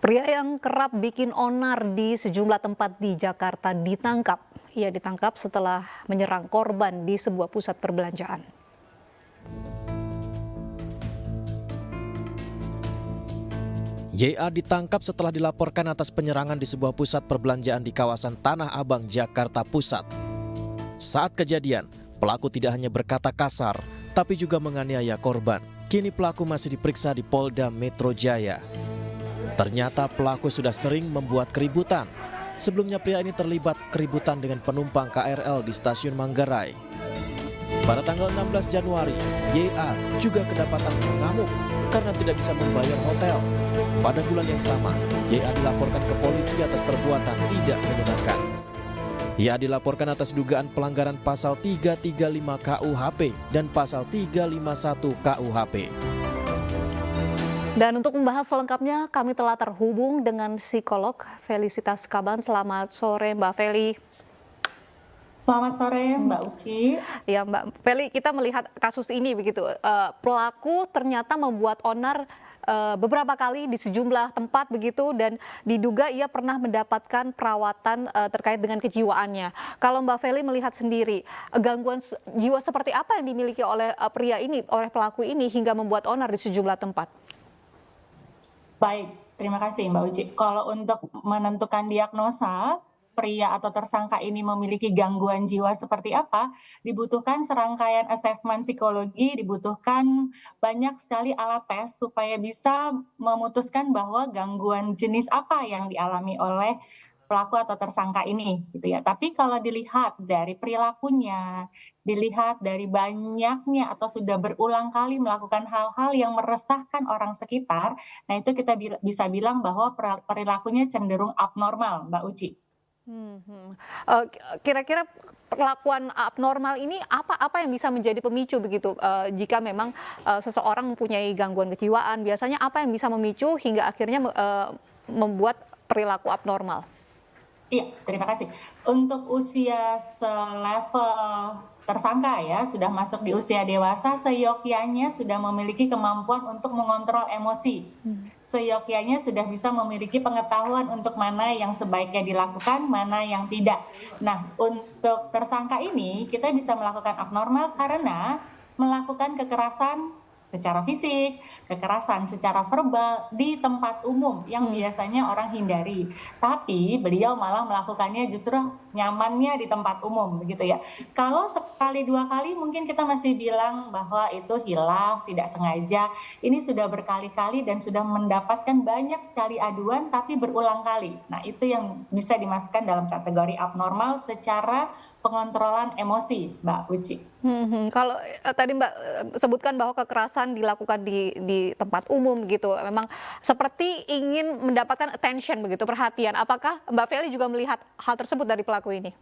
Pria yang kerap bikin onar di sejumlah tempat di Jakarta ditangkap. Ia ditangkap setelah menyerang korban di sebuah pusat perbelanjaan. YA ditangkap setelah dilaporkan atas penyerangan di sebuah pusat perbelanjaan di kawasan Tanah Abang, Jakarta Pusat. Saat kejadian, pelaku tidak hanya berkata kasar, tapi juga menganiaya korban. Kini pelaku masih diperiksa di Polda Metro Jaya. Ternyata pelaku sudah sering membuat keributan. Sebelumnya pria ini terlibat keributan dengan penumpang KRL di stasiun Manggarai. Pada tanggal 16 Januari, YA juga kedapatan mengamuk karena tidak bisa membayar hotel. Pada bulan yang sama, YA dilaporkan ke polisi atas perbuatan tidak menyenangkan. YA dilaporkan atas dugaan pelanggaran pasal 335 KUHP dan pasal 351 KUHP. Dan untuk membahas selengkapnya, kami telah terhubung dengan psikolog Felicitas Kaban. Selamat sore Mbak Feli. Selamat sore Mbak Uci. Ya Mbak Feli, kita melihat kasus ini begitu. Pelaku ternyata membuat onar beberapa kali di sejumlah tempat begitu dan diduga ia pernah mendapatkan perawatan terkait dengan kejiwaannya. Kalau Mbak Feli melihat sendiri, gangguan jiwa seperti apa yang dimiliki oleh pria ini, oleh pelaku ini hingga membuat onar di sejumlah tempat? Baik, terima kasih Mbak Uci. Kalau untuk menentukan diagnosa, pria atau tersangka ini memiliki gangguan jiwa seperti apa, dibutuhkan serangkaian asesmen psikologi, dibutuhkan banyak sekali alat tes supaya bisa memutuskan bahwa gangguan jenis apa yang dialami oleh pelaku atau tersangka ini, gitu ya. Tapi kalau dilihat dari perilakunya, dilihat dari banyaknya atau sudah berulang kali melakukan hal-hal yang meresahkan orang sekitar, nah itu kita bisa bilang bahwa perilakunya cenderung abnormal, Mbak Uci. Kira-kira perlakuan abnormal ini apa yang bisa menjadi pemicu begitu jika memang seseorang mempunyai gangguan kejiwaan, biasanya apa yang bisa memicu hingga akhirnya membuat perilaku abnormal? Iya, terima kasih. Untuk usia selevel tersangka ya, sudah masuk di usia dewasa, seyogyanya sudah memiliki kemampuan untuk mengontrol emosi. Seyogyanya sudah bisa memiliki pengetahuan untuk mana yang sebaiknya dilakukan, mana yang tidak. Nah, untuk tersangka ini kita bisa melakukan abnormal karena melakukan kekerasan secara fisik, kekerasan secara verbal di tempat umum yang biasanya orang hindari. Tapi beliau malah melakukannya justru nyamannya di tempat umum, begitu ya. Kalau sekali dua kali mungkin kita masih bilang bahwa itu hilaf, tidak sengaja. Ini sudah berkali-kali dan sudah mendapatkan banyak sekali aduan tapi berulang kali. Nah, itu yang bisa dimasukkan dalam kategori abnormal secara pengontrolan emosi, Mbak Uci. Kalau tadi Mbak sebutkan bahwa kekerasan dilakukan di tempat umum gitu, memang seperti ingin mendapatkan attention begitu, perhatian. Apakah Mbak Feli juga melihat hal tersebut dari pelaku ini?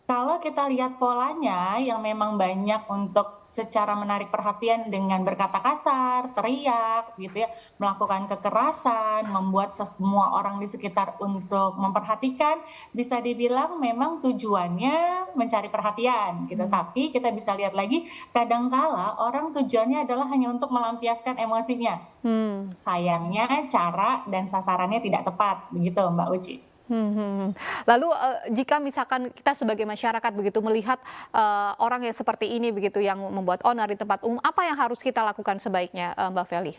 Kalau kita lihat polanya yang memang banyak untuk secara menarik perhatian dengan berkata kasar, teriak, gitu ya, melakukan kekerasan, membuat semua orang di sekitar untuk memperhatikan, bisa dibilang memang tujuannya mencari perhatian, gitu. Tapi kita bisa lihat lagi, kadangkala orang tujuannya adalah hanya untuk melampiaskan emosinya. Sayangnya cara dan sasarannya tidak tepat, begitu Mbak Uci. Lalu jika misalkan kita sebagai masyarakat begitu melihat orang yang seperti ini begitu yang membuat onar di tempat umum, apa yang harus kita lakukan sebaiknya, Mbak Feli?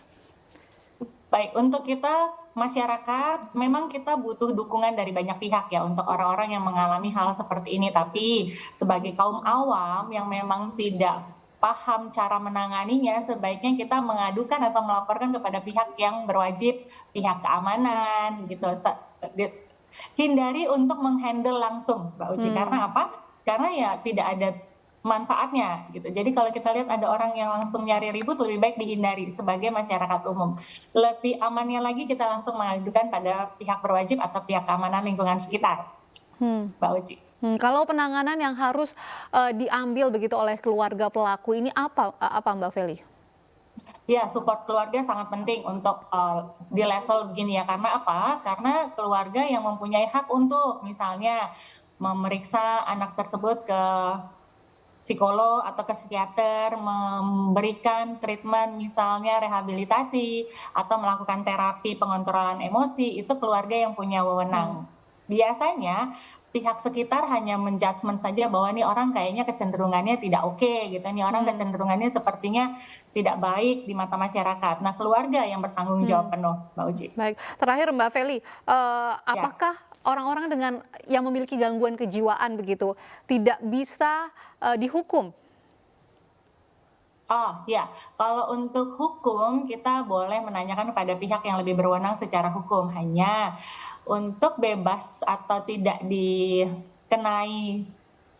Baik, untuk kita masyarakat memang kita butuh dukungan dari banyak pihak ya untuk orang-orang yang mengalami hal seperti ini. Tapi sebagai kaum awam yang memang tidak paham cara menanganinya, sebaiknya kita mengadukan atau melaporkan kepada pihak yang berwajib, pihak keamanan gitu. Hindari untuk menghandle langsung, Mbak Uci. Karena apa? Karena ya tidak ada manfaatnya gitu. Jadi kalau kita lihat ada orang yang langsung nyari ribut, lebih baik dihindari sebagai masyarakat umum. Lebih amannya lagi kita langsung mengadukan pada pihak berwajib atau pihak keamanan lingkungan sekitar, Mbak Uci. Kalau penanganan yang harus diambil begitu oleh keluarga pelaku ini apa Mbak Feli? Ya, support keluarga sangat penting untuk di level begini ya. Karena apa? Karena keluarga yang mempunyai hak untuk misalnya memeriksa anak tersebut ke psikolog atau ke psikiater memberikan treatment misalnya rehabilitasi atau melakukan terapi pengontrolan emosi, itu keluarga yang punya wewenang. Biasanya pihak sekitar hanya menjudgment saja bahwa ini orang kayaknya kecenderungannya tidak oke gitu, ini orang kecenderungannya sepertinya tidak baik di mata masyarakat. Nah, keluarga yang bertanggung jawab penuh, Mbak Uci. Baik, terakhir Mbak Feli, apakah orang-orang dengan yang memiliki gangguan kejiwaan begitu tidak bisa dihukum? Oh ya, kalau untuk hukum kita boleh menanyakan kepada pihak yang lebih berwenang secara hukum. Hanya untuk bebas atau tidak dikenai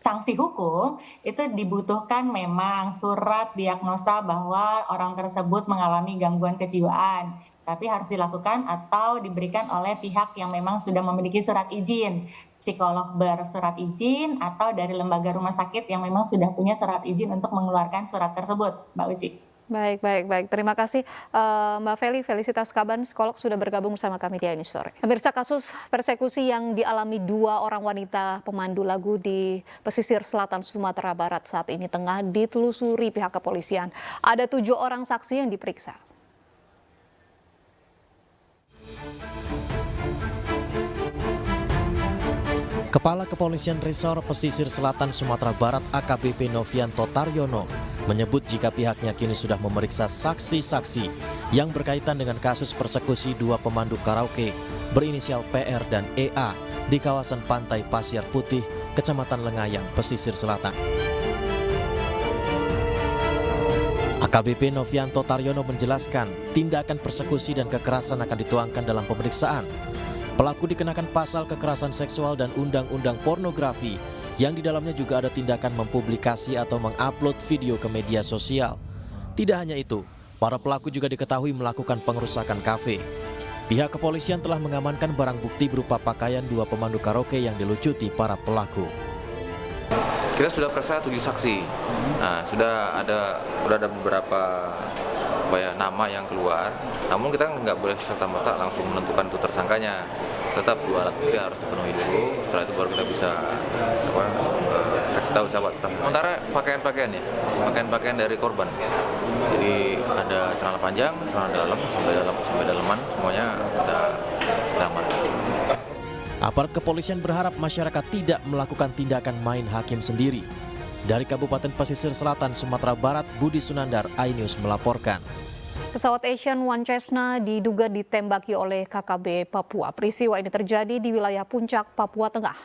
sanksi hukum itu dibutuhkan memang surat diagnosa bahwa orang tersebut mengalami gangguan kejiwaan. Tapi harus dilakukan atau diberikan oleh pihak yang memang sudah memiliki surat izin, psikolog bersurat izin atau dari lembaga rumah sakit yang memang sudah punya surat izin untuk mengeluarkan surat tersebut, Mbak Uci. Baik. Terima kasih Mbak Feli, Felicitas Kaban, psikolog sudah bergabung bersama kami di Ini Sore. Pemirsa, kasus persekusi yang dialami 2 orang wanita pemandu lagu di pesisir selatan Sumatera Barat saat ini tengah ditelusuri pihak kepolisian. Ada 7 orang saksi yang diperiksa. Kepala Kepolisian Resor Pesisir Selatan Sumatera Barat AKBP Novianto Taryono menyebut jika pihaknya kini sudah memeriksa saksi-saksi yang berkaitan dengan kasus persekusi 2 pemandu karaoke berinisial PR dan EA di kawasan Pantai Pasir Putih, Kecamatan Lengayang, Pesisir Selatan. AKBP Novianto Taryono menjelaskan tindakan persekusi dan kekerasan akan dituangkan dalam pemeriksaan. Pelaku dikenakan pasal kekerasan seksual dan undang-undang pornografi yang di dalamnya juga ada tindakan mempublikasi atau mengupload video ke media sosial. Tidak hanya itu, para pelaku juga diketahui melakukan pengerusakan kafe. Pihak kepolisian telah mengamankan barang bukti berupa pakaian 2 pemandu karaoke yang dilucuti para pelaku. Kita sudah periksa 7 saksi. Nah, sudah ada beberapa nama yang keluar. Namun kita nggak boleh serta-merta langsung menentukan itu tersangkanya. Tetap 2 alat bukti harus dipenuhi dulu. Setelah itu baru kita bisa kasih tahu siapa. Sementara pakaian dari korban. Jadi ada celana panjang, celana dalam, sampai dalaman, semuanya kita amankan. Aparat kepolisian berharap masyarakat tidak melakukan tindakan main hakim sendiri. Dari Kabupaten Pesisir Selatan, Sumatera Barat, Budi Sunandar, iNews melaporkan. Pesawat Asian One Cessna diduga ditembaki oleh KKB Papua. Peristiwa ini terjadi di wilayah Puncak, Papua Tengah.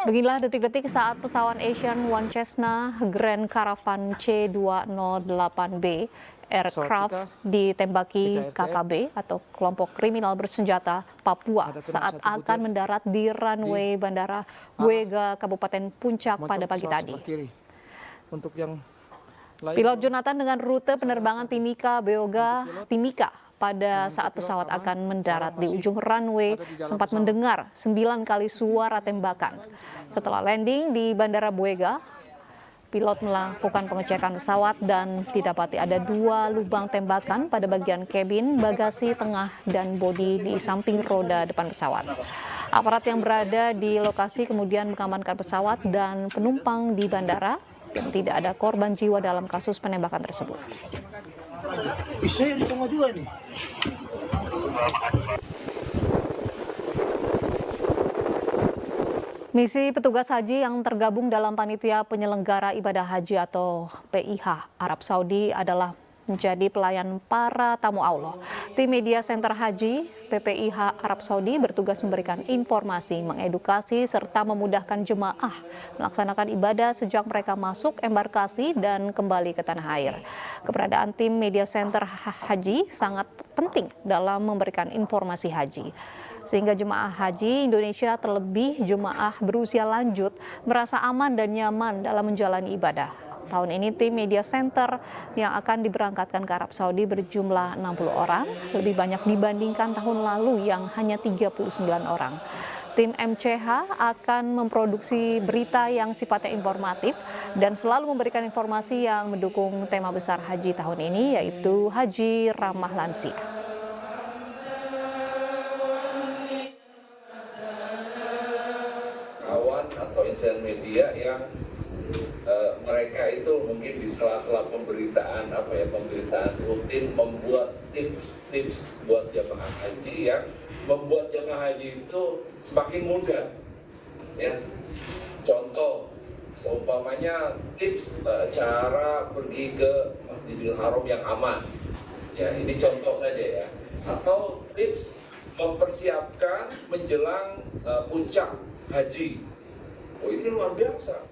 Beginilah detik-detik saat pesawat Asian One Cessna Grand Caravan C208B aircraft ditembaki KKB atau kelompok kriminal bersenjata Papua saat akan mendarat di runway Bandara Buega, Kabupaten Puncak pada pagi tadi. Pilot Jonathan dengan rute penerbangan Timika Beoga Timika pada saat pesawat akan mendarat di ujung runway sempat mendengar 9 kali suara tembakan. Setelah landing di Bandara Buega, pilot melakukan pengecekan pesawat dan didapati ada 2 lubang tembakan pada bagian kabin, bagasi tengah, dan bodi di samping roda depan pesawat. Aparat yang berada di lokasi kemudian mengamankan pesawat dan penumpang di bandara dan tidak ada korban jiwa dalam kasus penembakan tersebut. Misi petugas haji yang tergabung dalam panitia penyelenggara ibadah haji atau PIH Arab Saudi adalah menjadi pelayan para tamu Allah. Tim Media Center Haji PPIH Arab Saudi bertugas memberikan informasi, mengedukasi, serta memudahkan jemaah melaksanakan ibadah sejak mereka masuk embarkasi dan kembali ke tanah air. Keberadaan tim Media Center Haji sangat penting dalam memberikan informasi haji, sehingga jemaah haji Indonesia, terlebih jemaah berusia lanjut, merasa aman dan nyaman dalam menjalani ibadah. Tahun ini tim Media Center yang akan diberangkatkan ke Arab Saudi berjumlah 60 orang, lebih banyak dibandingkan tahun lalu yang hanya 39 orang. Tim MCH akan memproduksi berita yang sifatnya informatif dan selalu memberikan informasi yang mendukung tema besar haji tahun ini, yaitu Haji Ramah Lansia. insan media yang mereka itu mungkin di sela-sela pemberitaan pemberitaan rutin membuat tips-tips buat jemaah haji yang membuat jemaah haji itu semakin mudah, ya. Contoh, seumpamanya tips cara pergi ke Masjidil Haram yang aman, ya, ini contoh saja ya. Atau tips mempersiapkan menjelang puncak haji. Oh, ini luar biasa.